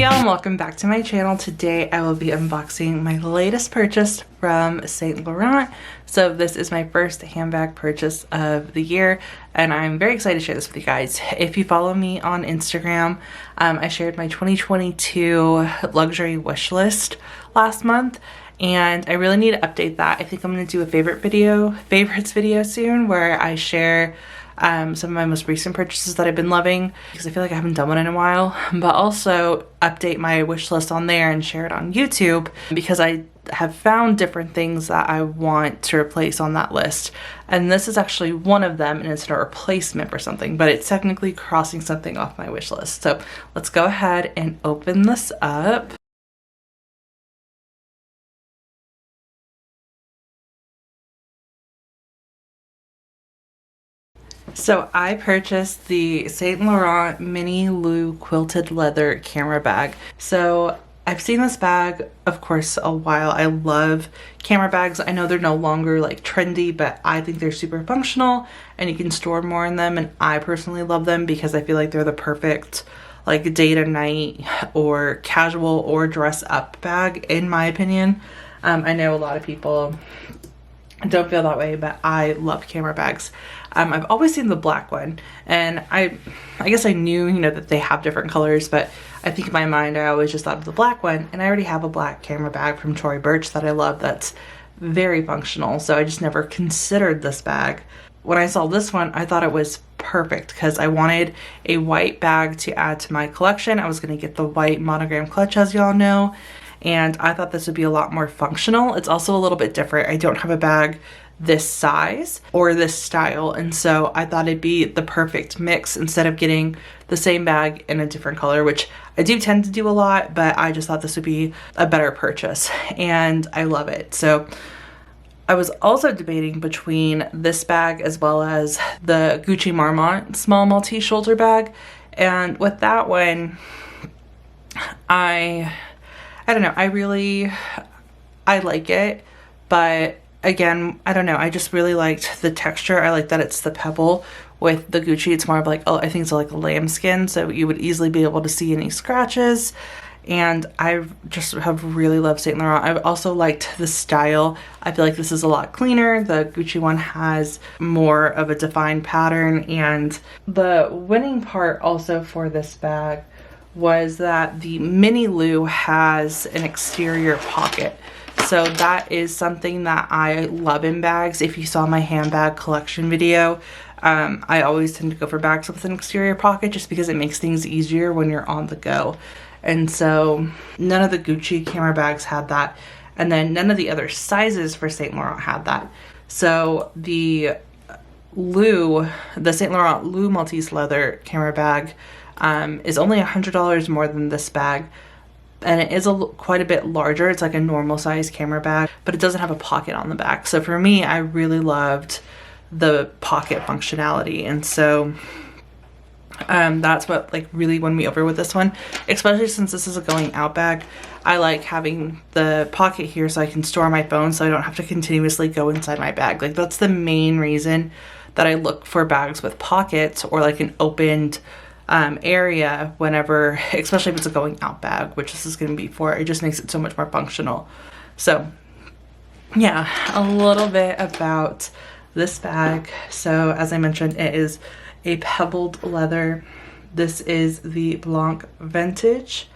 y'all, and welcome back to my channel. Today I will be unboxing my latest purchase from Saint Laurent. So this is my first handbag purchase of the year and I'm very excited to share this with you guys. If you follow me on Instagram, I shared my 2022 luxury wish list last month and I really need to update that. I think I'm going to do a favorites video soon where I share some of my most recent purchases that I've been loving because I feel like I haven't done one in a while, but also update my wish list on there and share it on YouTube because I have found different things that I want to replace on that list. And this is actually one of them and it's a replacement for something, but it's technically crossing something off my wish list. So let's go ahead and open this up. So I purchased the Saint Laurent Mini Lou quilted leather camera bag. So I've seen this bag, of course, a while. I love camera bags. I know they're no longer like trendy, but I think they're super functional and you can store more in them. And I personally love them because I feel like they're the perfect like day to night or casual or dress up bag, in my opinion. I know a lot of people don't feel that way, but I love camera bags. I've always seen the black one and I guess I knew, you know, that they have different colors, but I think in my mind I always just thought of the black one, and I already have a black camera bag from Tory Burch that I love that's very functional, so I just never considered this bag. When I saw this one, I thought it was perfect because I wanted a white bag to add to my collection. I was going to get the white Monogram clutch, as y'all know, and I thought this would be a lot more functional. It's also a little bit different. I don't have a bag this size or this style, and so I thought it'd be the perfect mix instead of getting the same bag in a different color, which I do tend to do a lot, but I just thought this would be a better purchase and I love it. So I was also debating between this bag as well as the Gucci Marmont small Maltese shoulder bag, and with that one I don't know, I like it, but again, I don't know, I just really liked the texture. I like that it's the pebble. With the Gucci, it's more of like, oh, I think it's like a lambskin, so you would easily be able to see any scratches. And I just have really loved Saint Laurent. I've also liked the style. I feel like this is a lot cleaner. The Gucci one has more of a defined pattern, and the winning part also for this bag was that the Mini Lou has an exterior pocket. So that is something that I love in bags. If you saw my handbag collection video, I always tend to go for bags with an exterior pocket just because it makes things easier when you're on the go. And so none of the Gucci camera bags had that. And then none of the other sizes for Saint Laurent had that. So the Saint Laurent Lou Maltese leather camera bag is only $100 more than this bag. And it is quite a bit larger. It's like a normal size camera bag, but it doesn't have a pocket on the back. So for me, I really loved the pocket functionality. And so that's what like really won me over with this one, especially since this is a going out bag. I like having the pocket here so I can store my phone so I don't have to continuously go inside my bag. Like that's the main reason that I look for bags with pockets or like an opened area whenever, especially if it's a going out bag, which this is going to be for. It just makes it so much more functional. So yeah, a little bit about this bag. So as I mentioned, it is a pebbled leather. This is the Blanc Vintage.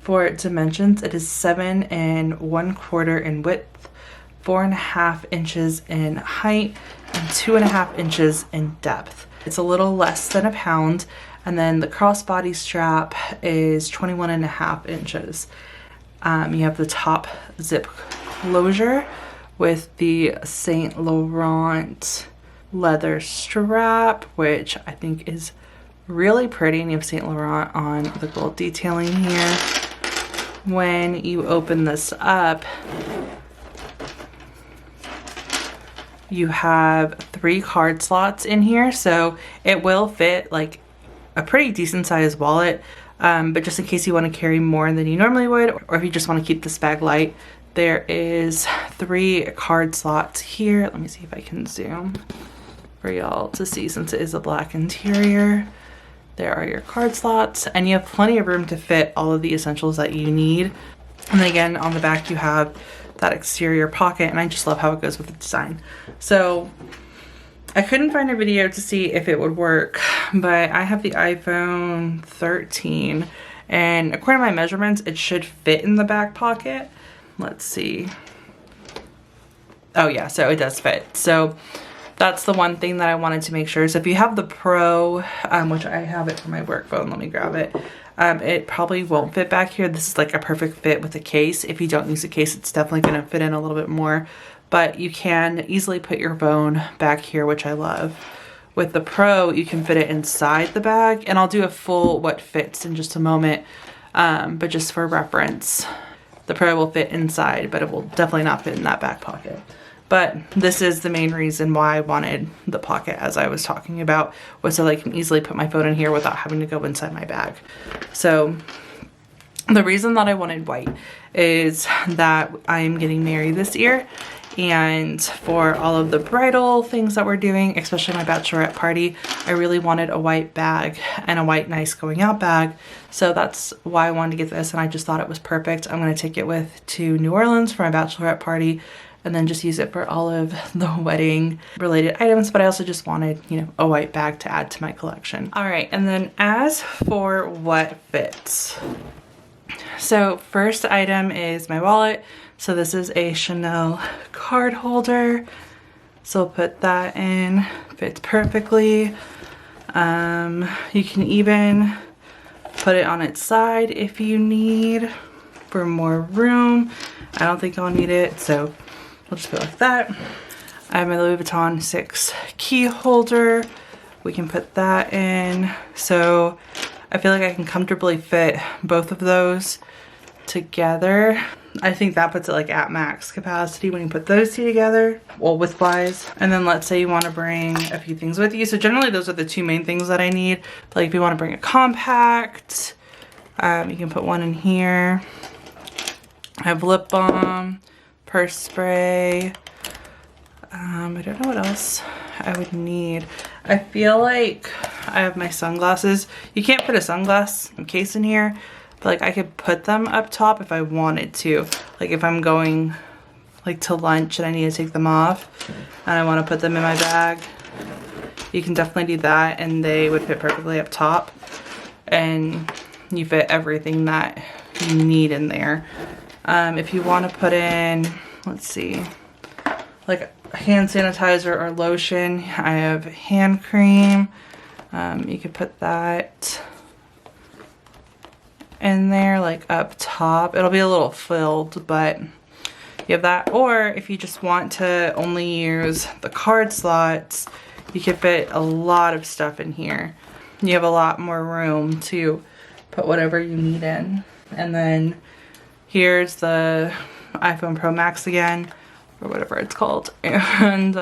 For dimensions, it is 7 1/4 in width, 4.5 inches in height, and 2.5 inches in depth. It's a little less than a pound. And then the crossbody strap is 21.5 inches. You have the top zip closure with the Saint Laurent leather strap, which I think is really pretty. And you have Saint Laurent on the gold detailing here. When you open this up, you have 3 card slots in here, so it will fit like a pretty decent sized wallet, but just in case you want to carry more than you normally would, or if you just want to keep this bag light, there is 3 card slots here. Let me see if I can zoom for y'all to see, since it is a black interior. There are your card slots, and you have plenty of room to fit all of the essentials that you need. And then again, on the back you have that exterior pocket, and I just love how it goes with the design. So I couldn't find a video to see if it would work, but I have the iPhone 13, and according to my measurements, it should fit in the back pocket. Let's see. Oh yeah, so it does fit. So that's the one thing that I wanted to make sure. So if you have the Pro, which I have it for my work phone, let me grab it. It probably won't fit back here. This is like a perfect fit with a case. If you don't use a case, it's definitely gonna fit in a little bit more, but you can easily put your phone back here, which I love. With the Pro, you can fit it inside the bag, and I'll do a full what fits in just a moment, but just for reference, the Pro will fit inside, but it will definitely not fit in that back pocket. But this is the main reason why I wanted the pocket, as I was talking about, was so I can easily put my phone in here without having to go inside my bag. So the reason that I wanted white is that I'm getting married this year, and for all of the bridal things that we're doing, especially my bachelorette party, I really wanted a white bag and a white nice going out bag. So that's why I wanted to get this, and I just thought it was perfect. I'm going to take it with to New Orleans for my bachelorette party, and then just use it for all of the wedding related items. But I also just wanted, you know, a white bag to add to my collection. All right, and then as for what fits. So first item is my wallet. So this is a Chanel card holder. So I'll put that in, fits perfectly. You can even put it on its side if you need for more room. I don't think I'll need it, so I'll just put it like that. I have my Louis Vuitton 6 key holder. We can put that in. So I feel like I can comfortably fit both of those together. I think that puts it like at max capacity when you put those two together, well, width-wise. And then let's say you want to bring a few things with you. So generally those are the two main things that I need. But like if you want to bring a compact, you can put one in here. I have lip balm, purse spray. I don't know what else I would need. I feel like I have my sunglasses. You can't put a sunglass case in here, but like I could put them up top if I wanted to. Like if I'm going like to lunch and I need to take them off and I want to put them in my bag, you can definitely do that, and they would fit perfectly up top, and you fit everything that you need in there. If you want to put in, let's see, like hand sanitizer or lotion, I have hand cream. You could put that in there, like up top. It'll be a little filled, but you have that. Or if you just want to only use the card slots, you could fit a lot of stuff in here. You have a lot more room to put whatever you need in. And then here's the iPhone Pro Max again, or whatever it's called. And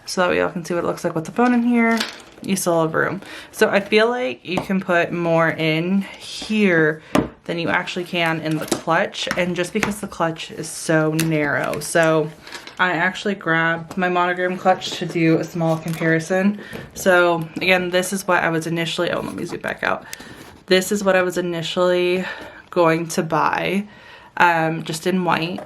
so that way y'all can see what it looks like with the phone in here. You still have room. So I feel like you can put more in here than you actually can in the clutch, and just because the clutch is so narrow. So I actually grabbed my Monogram clutch to do a small comparison. So again, this is what I was initially, oh, let me zoom back out. This is what I was initially going to buy, just in white.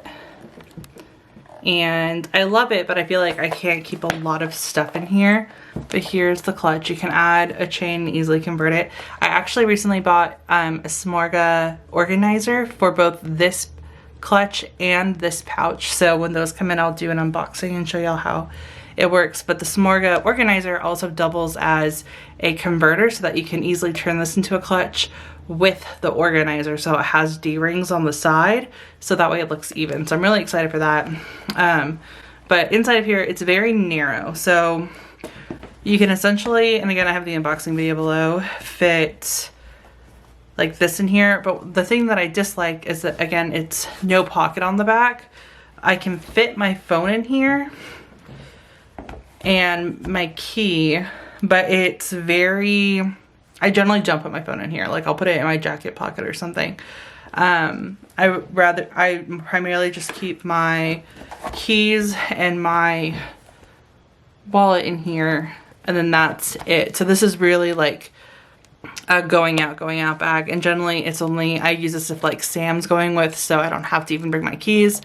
And I love it, but I feel like I can't keep a lot of stuff in here. But here's the clutch. You can add a chain and easily convert it. I actually recently bought a Smorga organizer for both this clutch and this pouch. So when those come in, I'll do an unboxing and show y'all how it works. But the Smorga organizer also doubles as a converter so that you can easily turn this into a clutch with the organizer. So it has D-rings on the side, so that way it looks even. So I'm really excited for that. But inside of here, it's very narrow. So you can essentially, and again, I have the unboxing video below, fit like this in here. But the thing that I dislike is that, again, it's no pocket on the back. I can fit my phone in here and my key, but it's very, I generally don't put my phone in here. Like I'll put it in my jacket pocket or something. I primarily just keep my keys and my wallet in here, and then that's it. So this is really like a going out bag, and generally it's only, I use this if like Sam's going with, so I don't have to even bring my keys.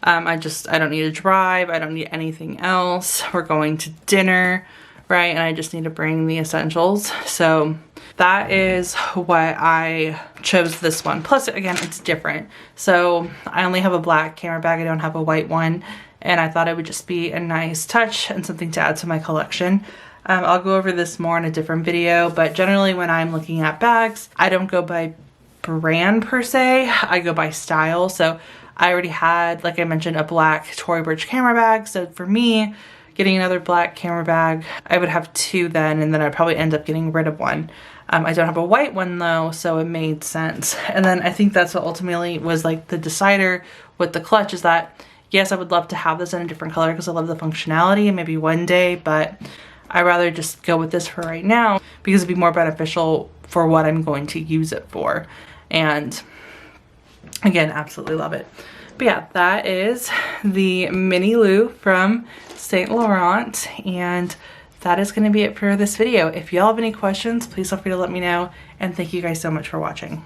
I don't need to drive, I don't need anything else. We're going to dinner, right? And I just need to bring the essentials. So that is why I chose this one. Plus, again, it's different. So I only have a black camera bag, I don't have a white one, and I thought it would just be a nice touch and something to add to my collection. I'll go over this more in a different video, but generally when I'm looking at bags, I don't go by brand per se, I go by style. So I already had, like I mentioned, a black Tory Burch camera bag. So for me, getting another black camera bag, I would have two then, and then I'd probably end up getting rid of one. I don't have a white one though, so it made sense. And then I think that's what ultimately was like the decider with the clutch, is that yes, I would love to have this in a different color because I love the functionality, maybe one day, but I'd rather just go with this for right now because it'd be more beneficial for what I'm going to use it for. And again, absolutely love it. But yeah, that is the Mini Lou from Saint Laurent, and that is going to be it for this video. If y'all have any questions, please feel free to let me know, and thank you guys so much for watching.